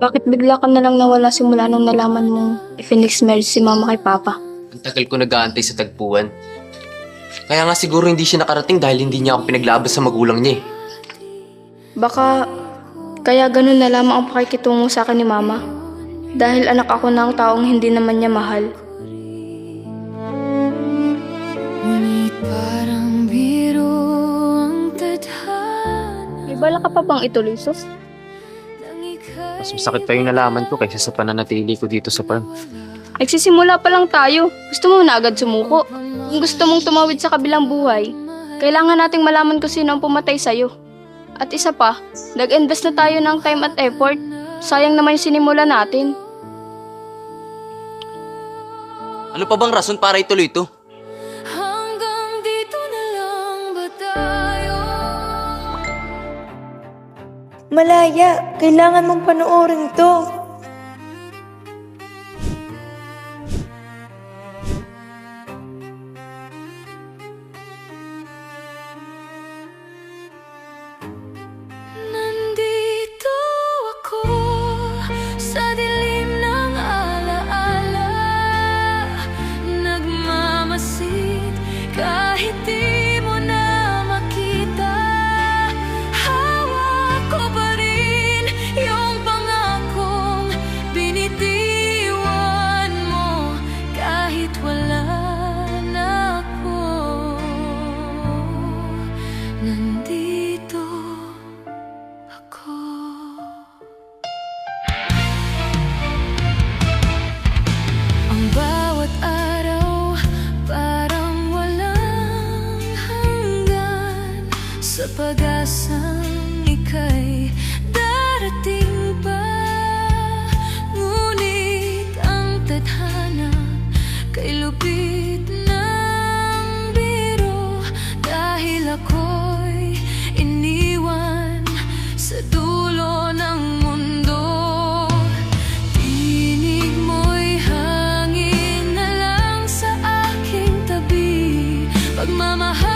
Bakit bigla ka na lang nawala simula nung nalaman mong i-Phoenix marriage si mama kay papa? Ang tagal ko nag-aantay sa tagpuan. Kaya nga siguro hindi siya nakarating dahil hindi niya ako pinaglabas sa magulang niya eh. Baka kaya ganun na lamang ang pakikitungo sa akin ni mama. Dahil anak ako ng taong hindi naman niya mahal. Ngunit parang biro ang tadhana. May bala ka pa bang ituloy, sus? Mas masakit pa yung nalaman ko kaysa sa pananatili ko dito sa farm. Nagsisimula pa lang tayo. Gusto mo na agad sumuko? Kung gusto mong tumawid sa kabilang buhay, kailangan nating malaman kung sino ang pumatay sa'yo. At isa pa, nag-invest na tayo ng time at effort. Sayang naman yung sinimula natin. Ano pa bang rason para ituloy ito? Hanggang dito na lang ba tayo? Malaya, kailangan mong panoorin to. Nandito ako sa dilim ng alaala, nagmamasid kahit di mo na makita. Hawak ko pa rin yung pangakong binitiwan mo kahit wala na ako. Nandito ako. Ang bawat araw parang walang hanggan, sa pag-asang ika'y darating pa. Ngunit ang tadhana kay lupit ng biro, dahil ako'y iniwan sa dulo ng mundo. Tinig mo'y hangin na lang sa aking tabi, pagmamahal